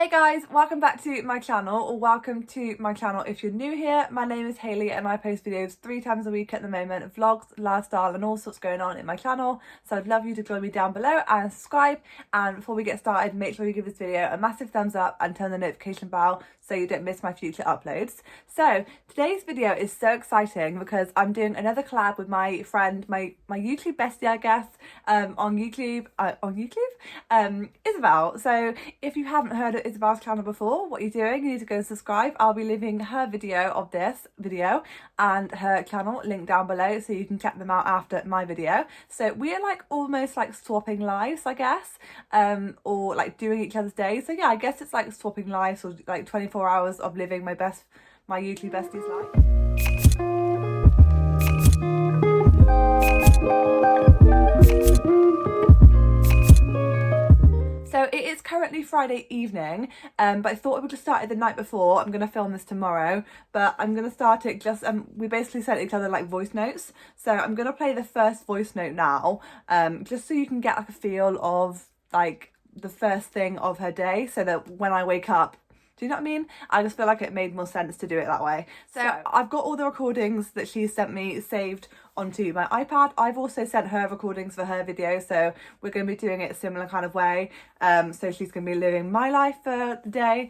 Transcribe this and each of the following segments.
Hey guys, welcome back to my channel, or welcome to my channel if you're new here. My name is Hayley and I post videos 3 times a week at the moment, vlogs, lifestyle and all sorts going on in my channel. So I'd love you to join me down below and subscribe. And before we get started, make sure you give this video a massive thumbs up and turn the notification bell so you don't miss my future uploads. So today's video is so exciting because I'm doing another collab with my friend, my YouTube bestie, I guess, on YouTube, Isabel. So if you haven't heard of Isabel's channel before, what you're doing, you need to go and subscribe. I'll be leaving her video of this video and her channel linked down below so you can check them out after my video. So we are like almost like swapping lives, I guess, or like doing each other's days. So yeah, I guess it's like swapping lives, or like 24 hours of living my YouTube bestie's life. So it is currently Friday evening, but I thought I would have started the night before. I'm going to film this tomorrow, but I'm going to start it just, we basically sent each other like voice notes. So I'm going to play the first voice note now, just so you can get like a feel of like the first thing of her day, so that when I wake up, do you know what I mean? I just feel like it made more sense to do it that way. So I've got all the recordings that she sent me saved onto my iPad. I've also sent her recordings for her video, so we're going to be doing it a similar kind of way. So she's going to be living my life for the day,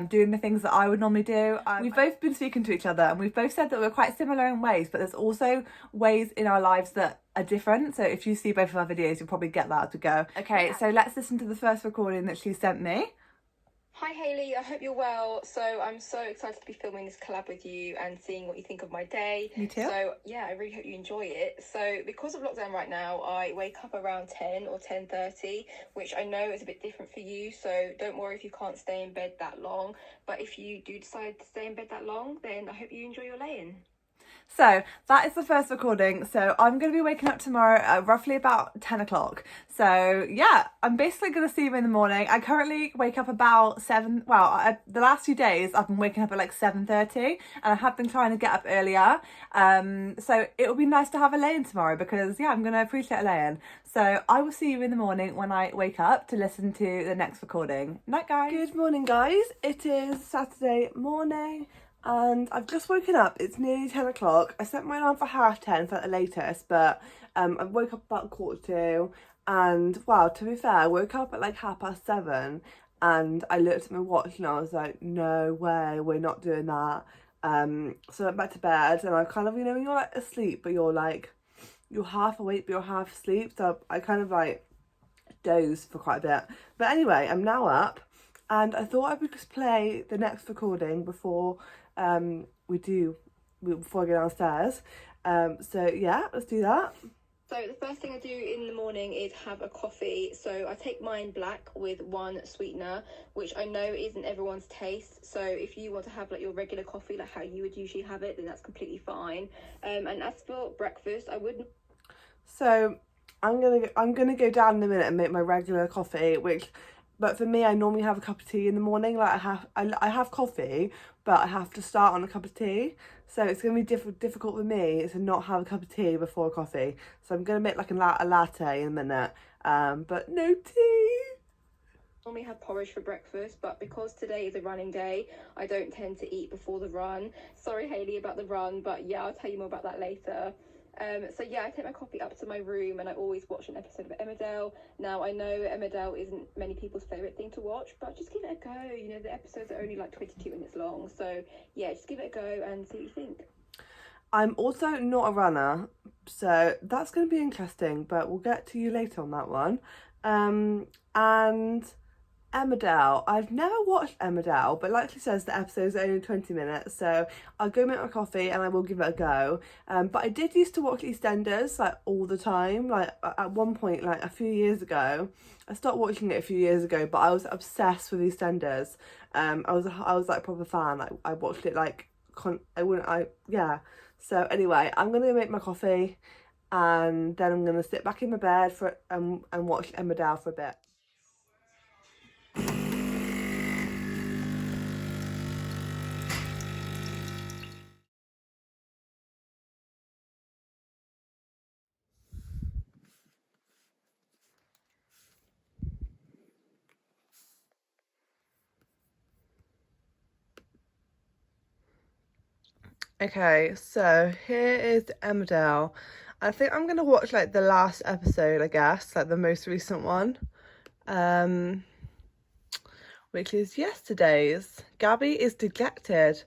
doing the things that I would normally do. We've both been speaking to each other and we've both said that we're quite similar in ways, but there's also ways in our lives that are different. So if you see both of our videos, you'll probably get that as we go. Okay, so let's listen to the first recording that she sent me. Hi Hayley, I hope you're well. So I'm so excited to be filming this collab with you and seeing what you think of my day. Me too. So yeah, I really hope you enjoy it. So because of lockdown right now, I wake up around 10 or 10:30, which I know is a bit different for you. So don't worry if you can't stay in bed that long. But if you do decide to stay in bed that long, then I hope you enjoy your lay-in. So that is the first recording. So I'm going to be waking up tomorrow at roughly about 10 o'clock. So yeah, I'm basically going to see you in the morning. I currently wake up about 7. Well, the last few days I've been waking up at like 7:30 and I have been trying to get up earlier. So it will be nice to have a lay-in tomorrow because yeah, I'm going to appreciate a lay-in. So I will see you in the morning when I wake up to listen to the next recording. Night guys. Good morning guys. It is Saturday morning. And I've just woken up. It's nearly 10 o'clock. I set my alarm for 10:30 for the latest, but I woke up about 1:45. And wow, to be fair, I woke up at like 7:30 and I looked at my watch and I was like, no way, we're not doing that. So I went back to bed and I kind of, you know, when you're like asleep, but you're half awake, but you're half asleep. So I kind of like dozed for quite a bit. But anyway, I'm now up and I thought I would just play the next recording before before I go downstairs. So yeah, let's do that. So the first thing I do in the morning is have a coffee. So I take mine black with 1 sweetener, which I know isn't everyone's taste. So if you want to have like your regular coffee, like how you would usually have it, then that's completely fine. And as for breakfast, I wouldn't. So I'm gonna go down in a minute and make my regular coffee, but for me, I normally have a cup of tea in the morning. Like I have coffee, but I have to start on a cup of tea. So it's going to be difficult for me to not have a cup of tea before coffee. So I'm going to make like a latte in a minute, but no tea. Normally have porridge for breakfast, but because today is a running day, I don't tend to eat before the run. Sorry, Hayley, about the run, but yeah, I'll tell you more about that later. So yeah, I take my coffee up to my room and I always watch an episode of Emmerdale. Now I know Emmerdale isn't many people's favourite thing to watch, but just give it a go. You know, the episodes are only like 22 minutes long, so yeah, just give it a go and see what you think. I'm also not a runner, so that's going to be interesting, but we'll get to you later on that one. And Emmerdale. I've never watched Emmerdale, but like she says, the episodes are only 20 minutes, so I'll go make my coffee and I will give it a go. But I did used to watch EastEnders like all the time. Like at one point, like a few years ago, I stopped watching it a few years ago, but I was obsessed with EastEnders. I was like a proper fan. Like I watched it like yeah. So anyway, I'm gonna make my coffee and then I'm gonna sit back in my bed for and watch Emmerdale for a bit. Okay, so here is Emmerdale. I think I'm gonna watch like the last episode, I guess, like the most recent one, which is yesterday's. Gabby is dejected.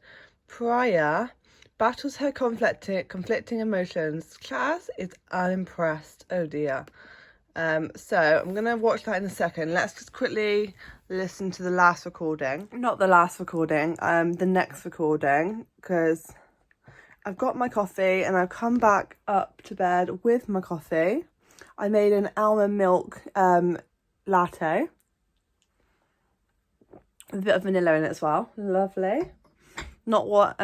Priya battles her conflicting emotions. Class is unimpressed. Oh dear. So I'm gonna watch that in a second. Let's just quickly listen to the last recording. Not the last recording, the next recording, because I've got my coffee and I've come back up to bed with my coffee. I made an almond milk latte with a bit of vanilla in it as well. Lovely. Not what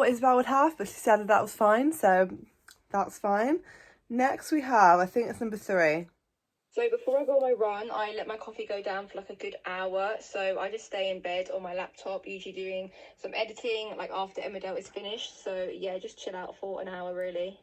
Isabel would have, but she said that was fine, so that's fine. Next we have, I think it's number 3. So before I go on my run, I let my coffee go down for like a good hour. So I just stay in bed on my laptop, usually doing some editing, like after Emmerdale is finished. So yeah, just chill out for an hour really.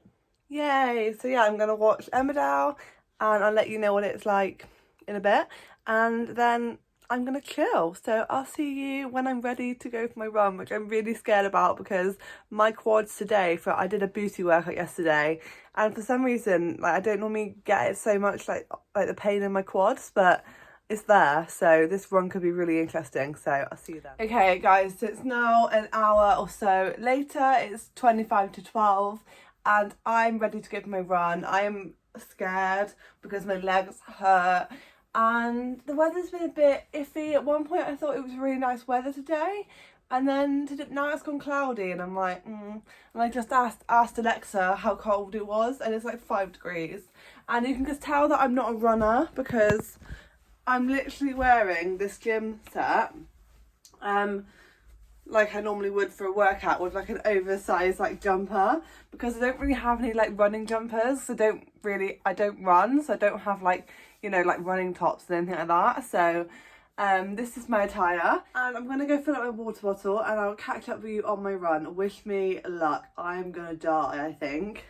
Yay! So yeah, I'm going to watch Emmerdale and I'll let you know what it's like in a bit. And then I'm going to chill. So I'll see you when I'm ready to go for my run, which I'm really scared about because my quads today, I did a booty workout yesterday. And for some reason, like I don't normally get it so much, like the pain in my quads, but it's there. So this run could be really interesting. So I'll see you then. Okay, guys, so it's now an hour or so later. It's 25 to 12 and I'm ready to go for my run. I am scared because my legs hurt and the weather's been a bit iffy. At one point I thought it was really nice weather today, and then now it's gone cloudy and I'm like, And I just asked Alexa how cold it was and it's like 5 degrees. And you can just tell that I'm not a runner because I'm literally wearing this gym set, like I normally would for a workout, with like an oversized like jumper, because I don't really have any like running jumpers. So I don't run, so I don't have like, you know, like running tops and anything like that. So this is my attire and I'm gonna go fill up my water bottle and I'll catch up with you on my run. Wish me luck. I'm gonna die, I think.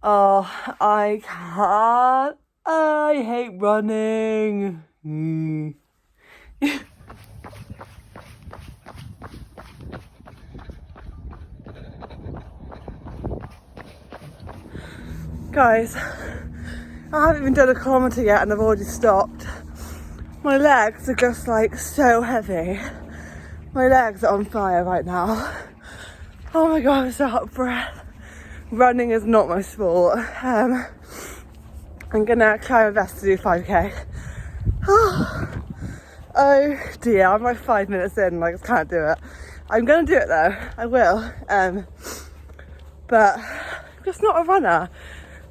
Oh, I can't. I hate running. Guys, I haven't even done a kilometre yet and I've already stopped. My legs are just like so heavy. My legs are on fire right now. Oh my god, I'm so out of breath. Running is not my sport. I'm gonna try my best to do 5k. Oh dear, I'm like 5 minutes in, like I can't do it. I'm gonna do it though, I will. But I'm just not a runner.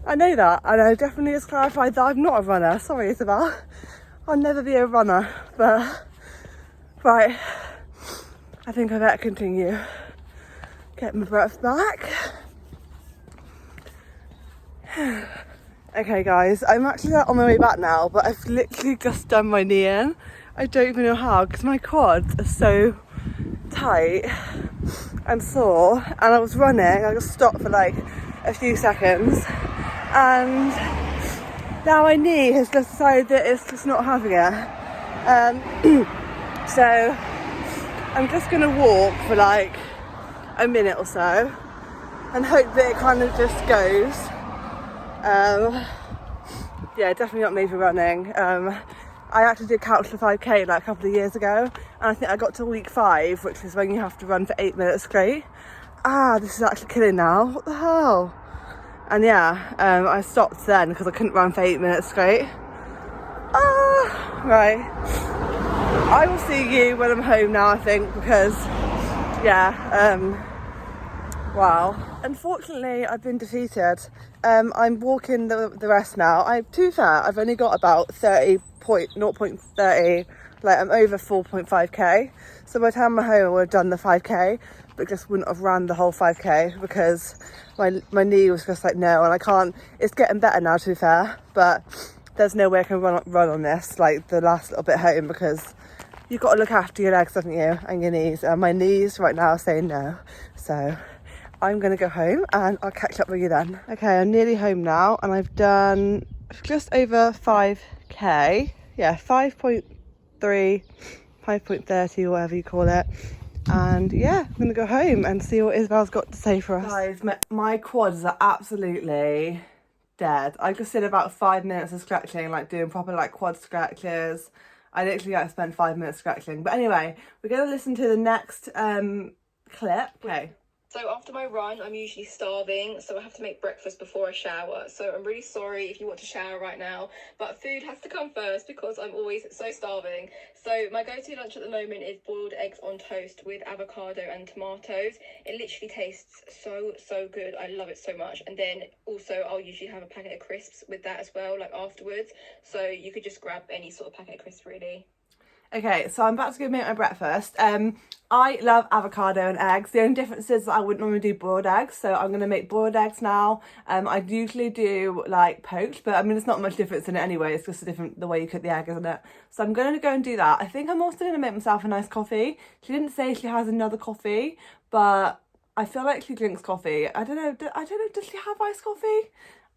I know that, and I definitely just clarified that I'm not a runner. Sorry, Isabel. I'll never be a runner, but right, I think I better continue. Get my breath back. Okay guys, I'm actually on my way back now, but I've literally just done my knee in. I don't even know how, because my quads are so tight and sore, and I was running, I just stopped for like a few seconds, and now my knee has just decided that it's just not having it. So I'm just gonna walk for like a minute or so and hope that it kind of just goes. Yeah, definitely not made for running. I actually did couch the 5k like a couple of years ago, and I think I got to week 5, which is when you have to run for 8 minutes straight. This is actually killing now, what the hell? And yeah, I stopped then because I couldn't run for 8 minutes straight. Right, I will see you when I'm home now, I think, because yeah, wow. Unfortunately, I've been defeated. I'm walking the rest now. To be fair, I've only got about 0.30, like I'm over 4.5k. So by the time I'm home, I would have done the 5k, but just wouldn't have ran the whole 5k because my knee was just like, no, and I can't. It's getting better now, to be fair, but there's no way I can run on this, like the last little bit home, because you've got to look after your legs, haven't you, and your knees, and my knees right now are saying no. So I'm gonna go home and I'll catch up with you then. Okay, I'm nearly home now and I've done just over 5k. Yeah, 5.3, 5.30, whatever you call it. And yeah, I'm gonna go home and see what Isabel's got to say for us. Guys, my quads are absolutely dead. I just did about 5 minutes of scratching, like doing proper like quad scratches. I literally like spent 5 minutes scratching. But anyway, we're gonna listen to the next clip. Okay. So after my run, I'm usually starving, so I have to make breakfast before I shower. So I'm really sorry if you want to shower right now, but food has to come first because I'm always so starving. So my go-to lunch at the moment is boiled eggs on toast with avocado and tomatoes. It literally tastes so good. I love it so much. And then also I'll usually have a packet of crisps with that as well, like afterwards. So you could just grab any sort of packet of crisps really. Okay, so I'm about to go make my breakfast. I love avocado and eggs. The only difference is that I wouldn't normally do boiled eggs, so I'm going to make boiled eggs now. I usually do like poached, but I mean it's not much difference in it anyway. It's just the way you cook the egg, isn't it? So I'm going to go and do that. I think I'm also going to make myself a nice coffee. She didn't say she has another coffee, but I feel like she drinks coffee. I don't know, does she have iced coffee?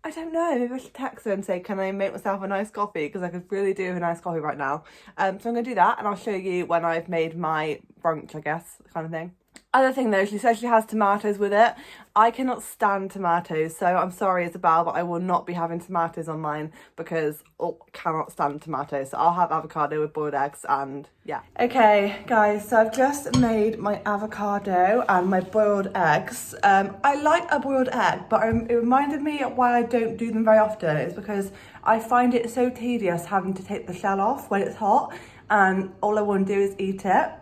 I don't know, maybe I should text her and say, can I make myself a nice coffee? Because I could really do a nice coffee right now. So I'm going to do that and I'll show you when I've made my brunch, I guess, kind of thing. Other thing though, she says she has tomatoes with it. I cannot stand tomatoes, so I'm sorry Isabel, but I will not be having tomatoes on mine because I cannot stand tomatoes. So I'll have avocado with boiled eggs and yeah. Okay guys, so I've just made my avocado and my boiled eggs. I like a boiled egg, but it reminded me why I don't do them very often. It's because I find it so tedious having to take the shell off when it's hot and all I want to do is eat it.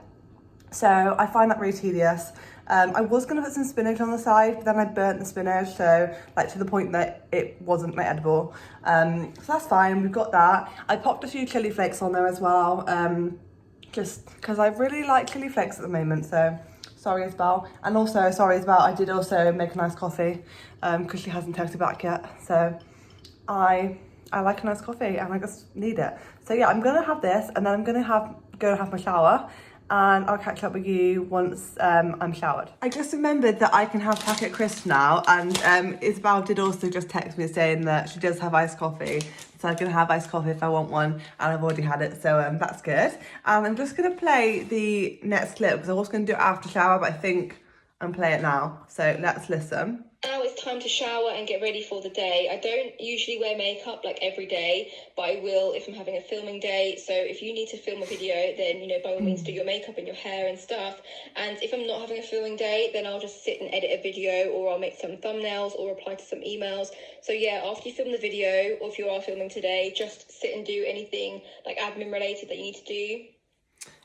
So I find that really tedious. I was going to put some spinach on the side, but then I burnt the spinach, so like to the point that it wasn't like edible. So that's fine, we've got that. I popped a few chili flakes on there as well, just because I really like chili flakes at the moment, so sorry Isabel. And also, sorry Isabel, I did also make a nice coffee, because she hasn't texted back yet. So I like a nice coffee and I just need it. So yeah, I'm going to have this and then I'm going to go and have my shower. And I'll catch up with you once I'm showered. I just remembered that I can have packet crisps now, and Isabel did also just text me saying that she does have iced coffee, so I can have iced coffee if I want one, and I've already had it, so that's good. And I'm just going to play the next clip because I was going to do it after shower, but I think I'm playing it now, so let's listen. Now it's time to shower and get ready for the day. I don't usually wear makeup like every day, but I will if I'm having a filming day. So if you need to film a video, then, you know, by all means do your makeup and your hair and stuff. And if I'm not having a filming day, then I'll just sit and edit a video, or I'll make some thumbnails or reply to some emails. So yeah, after you film the video, or if you are filming today, just sit and do anything like admin related that you need to do.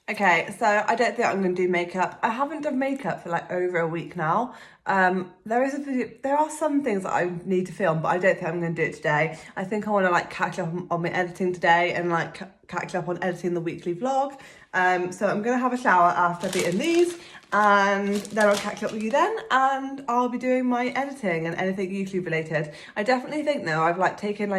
Okay, so I don't think I'm going to do makeup. I haven't done makeup for like over a week now. There are some things that I need to film, but I don't think I'm going to do it today. I think I want to like catch up on my editing today and like catch up on editing the weekly vlog. So I'm going to have a shower after I've eaten these, and then I'll catch up with you then, and I'll be doing my editing and anything YouTube related. I definitely think though I've like taken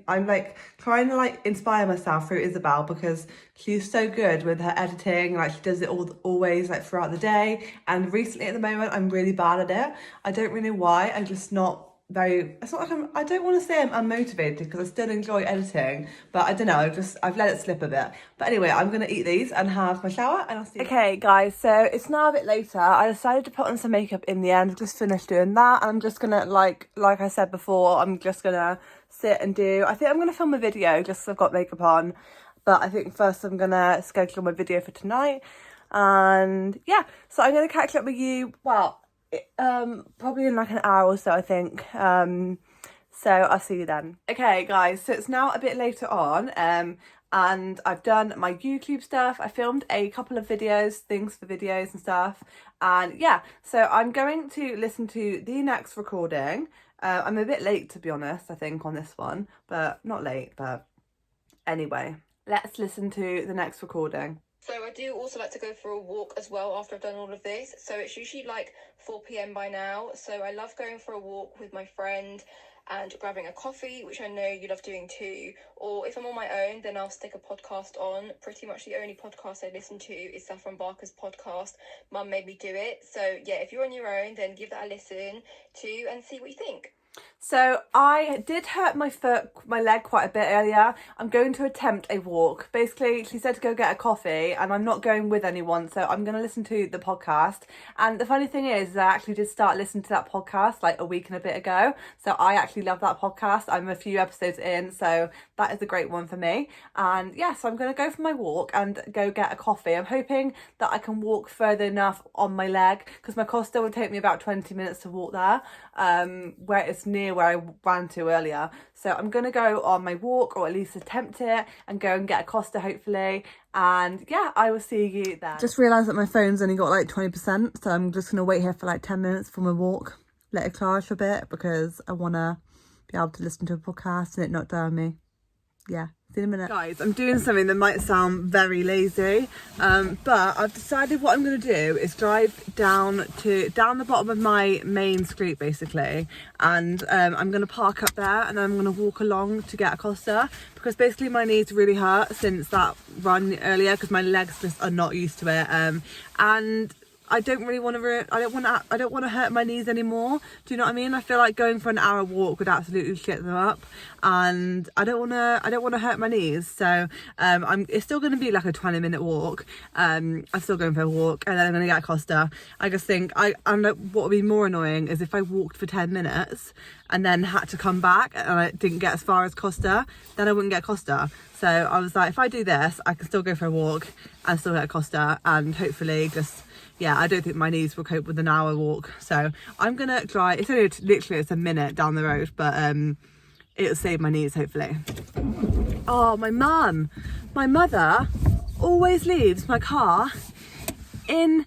I'm like trying to like inspire myself through Isabel because she's so good with her editing. Like she does it always like throughout the day, and recently at the moment I'm really bad at it. I don't really know why. I'm just not very, it's not like I don't want to say I'm unmotivated because I still enjoy editing, but I don't know, I've let it slip a bit. But anyway, I'm gonna eat these and have my shower and I'll see you. Okay guys, so it's now a bit later. I decided to put on some makeup in the end. I've just finished doing that, and I'm just gonna like I said before, I'm just gonna sit and I think I'm gonna film a video just so I've got makeup on, but I think first I'm gonna schedule my video for tonight. And yeah, so I'm gonna catch up with you, well, probably in like an hour or so, I think. So I'll see you then. Okay guys, so it's now a bit later on, and I've done my YouTube stuff. I filmed a couple of things for videos and stuff, and yeah, so I'm going to listen to the next recording. I'm a bit late, to be honest, I think, on this one, but not late, but anyway, let's listen to the next recording. So I do also like to go for a walk as well after I've done all of this. So it's usually like 4 p.m. by now. So I love going for a walk with my friend and grabbing a coffee, which I know you love doing too. Or if I'm on my own, then I'll stick a podcast on. Pretty much the only podcast I listen to is Saffron Barker's podcast, Mum Made Me Do It. So yeah, if you're on your own, then give that a listen to and see what you think. So I did hurt my leg quite a bit earlier. I'm going to attempt a walk. Basically, she said to go get a coffee and I'm not going with anyone. So I'm going to listen to the podcast. And the funny thing is I actually did start listening to that podcast like a week and a bit ago. So I actually love that podcast. I'm a few episodes in. So that is a great one for me. And yeah, so I'm going to go for my walk and go get a coffee. I'm hoping that I can walk further enough on my leg because my Costa will take me about 20 minutes to walk there, where it's near where I ran to earlier. So I'm gonna go on my walk, or at least attempt it, and go and get a Costa hopefully. And yeah, I will see you then. Just realised that my phone's only got like 20%, so I'm just gonna wait here for like 10 minutes for my walk, let it charge for a bit because I wanna be able to listen to a podcast and it not die on me. Yeah, see you in a minute. Guys, I'm doing something that might sound very lazy, but I've decided what I'm going to do is drive down the bottom of my main street basically, and I'm going to park up there and then I'm going to walk along to get a Costa because basically my knees really hurt since that run earlier because my legs just are not used to it, and I don't really want to. I don't want to hurt my knees anymore. Do you know what I mean? I feel like going for an hour walk would absolutely shit them up, and I don't want to hurt my knees. So it's still going to be like a 20-minute walk. I'm still going for a walk, and then I'm going to get a Costa. I just think what would be more annoying is if I walked for 10 minutes and then had to come back and I didn't get as far as Costa, then I wouldn't get Costa. So I was like, if I do this, I can still go for a walk and still get a Costa, and hopefully just. Yeah, I don't think my knees will cope with an hour walk. So I'm going to try. It's only literally it's a minute down the road, but it'll save my knees, hopefully. Oh, my mother always leaves my car in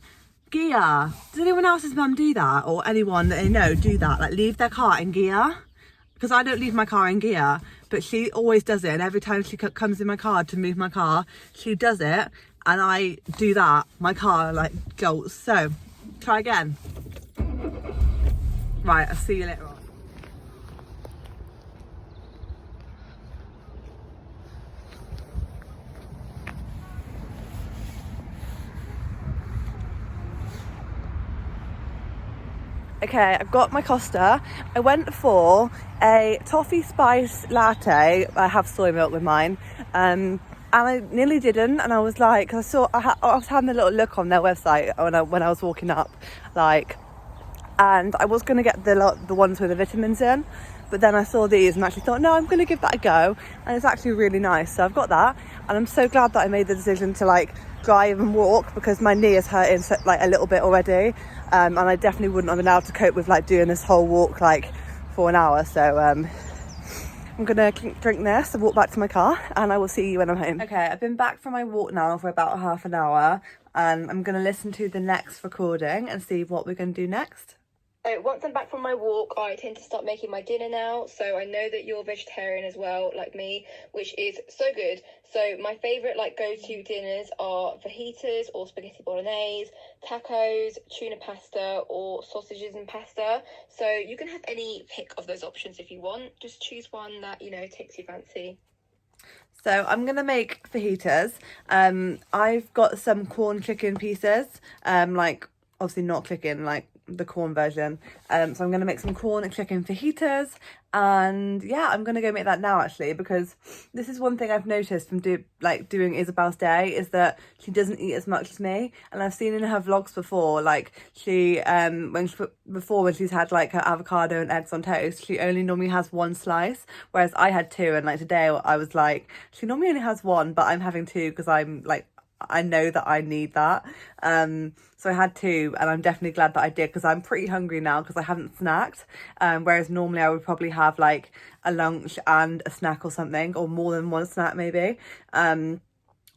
gear. Does anyone else's mum do that? Or anyone that they know do that? Like leave their car in gear? Because I don't leave my car in gear, but she always does it. And every time she comes in my car to move my car, she does it. And I do that, my car like jolts. So, try again. Right, I'll see you later on. Okay, I've got my Costa. I went for a toffee spice latte. I have soy milk with mine. And I nearly didn't, and I was like, I was having a little look on their website when I was walking up, like, and I was going to get the ones with the vitamins in, but then I saw these and actually thought, no, I'm going to give that a go, and it's actually really nice. So I've got that, and I'm so glad that I made the decision to like drive and walk because my knee is hurting like a little bit already, and I definitely wouldn't have been able to cope with like doing this whole walk like for an hour. So I'm gonna drink this and walk back to my car, and I will see you when I'm home. Okay, I've been back from my walk now for about half an hour, and I'm gonna listen to the next recording and see what we're gonna do next. So once I'm back from my walk, I tend to start making my dinner now. So I know that you're vegetarian as well, like me, which is so good. So my favourite like go-to dinners are fajitas or spaghetti bolognese, tacos, tuna pasta, or sausages and pasta. So you can have any pick of those options if you want. Just choose one that, you know, takes your fancy. So I'm going to make fajitas. I've got some corn chicken pieces, like obviously not chicken, like the corn version. So I'm going to make some corn and chicken fajitas, and yeah, I'm going to go make that now actually, because this is one thing I've noticed from doing Isabel's day is that she doesn't eat as much as me, and I've seen in her vlogs before, like she when she's had like her avocado and eggs on toast, she only normally has one slice, whereas I had two, and like today I was like, she normally only has one, but I'm having two because I'm like, I know that I need that. So I had two, and I'm definitely glad that I did because I'm pretty hungry now because I haven't snacked. Whereas normally I would probably have like a lunch and a snack or something, or more than one snack maybe.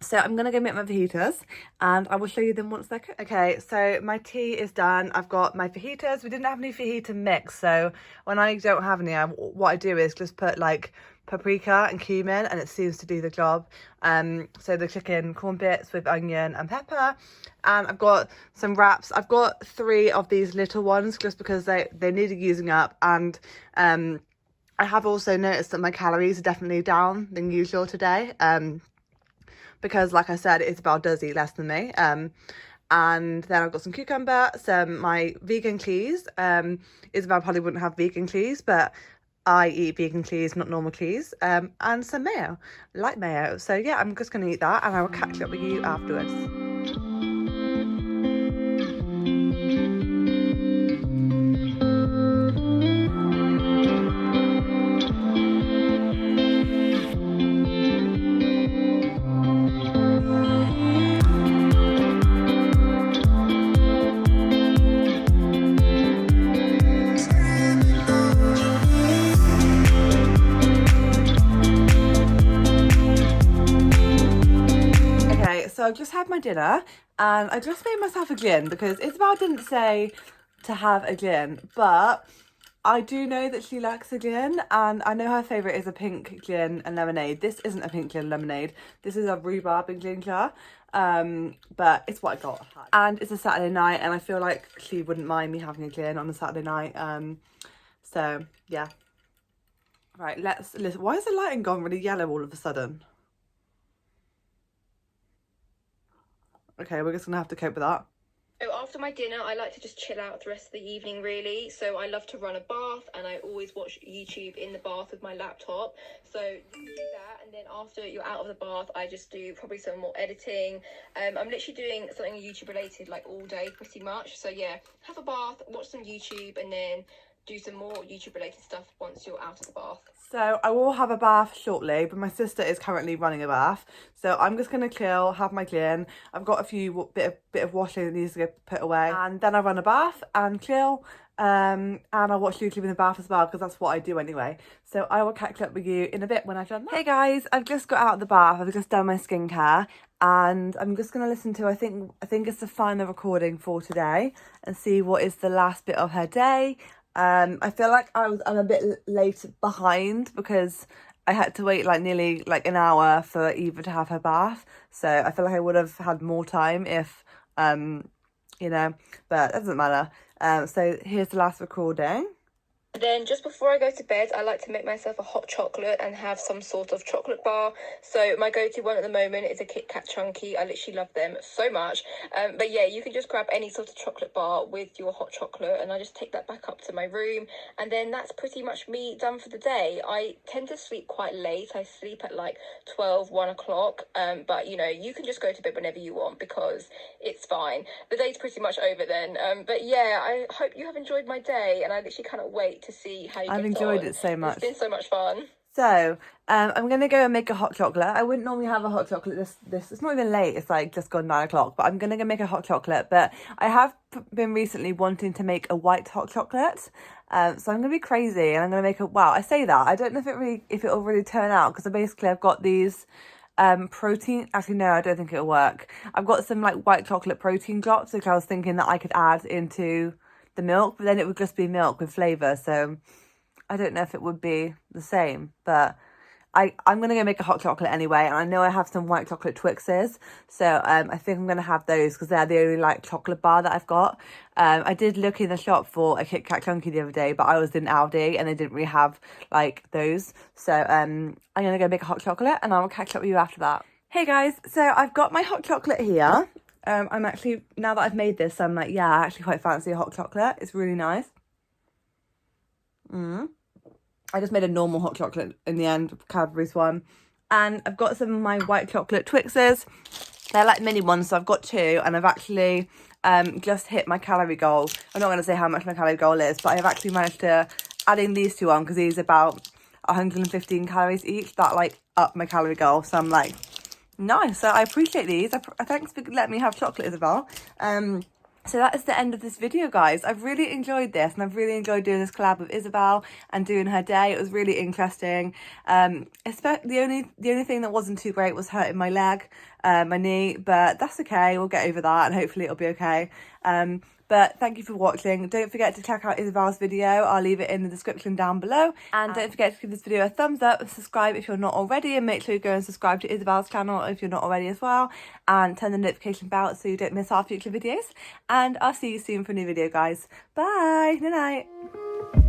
So I'm going to go make my fajitas and I will show you them once they're cooked. Okay, so my tea is done. I've got my fajitas. We didn't have any fajita mix, so when I don't have any, what I do is just put like paprika and cumin, and it seems to do the job. So the chicken corn bits with onion and pepper, and I've got some wraps. I've got 3 of these little ones just because they needed using up, and I have also noticed that my calories are definitely down than usual today, because like I said, Isabel does eat less than me, and then I've got some cucumber, my vegan cheese. Isabel probably wouldn't have vegan cheese, but I eat vegan cheese, not normal cheese, and some mayo, light mayo. So yeah, I'm just going to eat that and I will catch up with you afterwards. So I've just had my dinner and I just made myself a gin because Isabel didn't say to have a gin, but I do know that she likes a gin and I know her favourite is a pink gin and lemonade. This isn't a pink gin lemonade. This is a rhubarb and ginger, but it's what I got. And it's a Saturday night and I feel like she wouldn't mind me having a gin on a Saturday night. So yeah. Right, let's listen. Why is the lighting gone really yellow all of a sudden? Okay, we're just gonna have to cope with that. So after my dinner, I like to just chill out the rest of the evening, really. So I love to run a bath and I always watch YouTube in the bath with my laptop. So you can do that, and then after you're out of the bath, I just do probably some more editing. I'm literally doing something YouTube related like all day pretty much. So yeah, have a bath, watch some YouTube, and then do some more YouTube related stuff once you're out of the bath. So I will have a bath shortly, but my sister is currently running a bath. So I'm just gonna chill, have my gin. I've got a few bit of washing that needs to get put away, and then I run a bath and chill. And I'll watch YouTube in the bath as well because that's what I do anyway. So I will catch up with you in a bit when I've done that. Hey guys, I've just got out of the bath. I've just done my skincare, and I'm just gonna listen to I think it's the final recording for today and see what is the last bit of her day. I feel like I'm a bit late behind because I had to wait like nearly like an hour for Eva to have her bath. So I feel like I would have had more time if, you know, but that doesn't matter. So here's the last recording. Then just before I go to bed, I like to make myself a hot chocolate and have some sort of chocolate bar. So my go-to one at the moment is a Kit Kat Chunky. I literally love them so much. But yeah, you can just grab any sort of chocolate bar with your hot chocolate, and I just take that back up to my room. And then that's pretty much me done for the day. I tend to sleep quite late. I sleep at like 12, 1 o'clock. But you know, you can just go to bed whenever you want because it's fine. The day's pretty much over then. But yeah, I hope you have enjoyed my day, and I literally cannot wait to see how you I've enjoyed it so much. It's been so much fun. So I'm gonna go and make a hot chocolate. I wouldn't normally have a hot chocolate this it's not even late, it's like just gone 9 o'clock, but I'm gonna go make a hot chocolate. But I have been recently wanting to make a white hot chocolate, so I'm gonna be crazy and I'm gonna make I say that, I don't know if it'll really turn out because I've got these protein, actually no, I don't think it'll work. I've got some like white chocolate protein drops which I was thinking that I could add into the milk, but then it would just be milk with flavour, so I don't know if it would be the same. But I'm going to go make a hot chocolate anyway, and I know I have some white chocolate Twixes, so I think I'm going to have those because they're the only like chocolate bar that I've got. I did look in the shop for a Kit Kat Chunky the other day, but I was in Aldi and they didn't really have like those, so I'm going to go make a hot chocolate and I will catch up with you after that. Hey guys, so I've got my hot chocolate here. I'm actually, now that I've made this, I'm like, yeah, I actually quite fancy a hot chocolate. It's really nice. I just made a normal hot chocolate in the end, Cadbury's one. And I've got some of my white chocolate Twixes. They're like mini ones, so I've got 2. And I've actually just hit my calorie goal. I'm not going to say how much my calorie goal is, but I've actually managed to add in these 2 on because these are about 115 calories each. That like up my calorie goal. So I'm like, nice. So I appreciate these. Thanks for letting me have chocolate, Isabel. So that is the end of this video, guys. I've really enjoyed this, and I've really enjoyed doing this collab with Isabel and doing her day. It was really interesting. The only thing that wasn't too great was hurting my leg, my knee, but that's okay. We'll get over that, and hopefully it'll be okay. But thank you for watching. Don't forget to check out Isabel's video. I'll leave it in the description down below. And don't forget to give this video a thumbs up, subscribe if you're not already, and make sure you go and subscribe to Isabel's channel if you're not already as well. And turn the notification bell so you don't miss our future videos. And I'll see you soon for a new video, guys. Bye. Good night.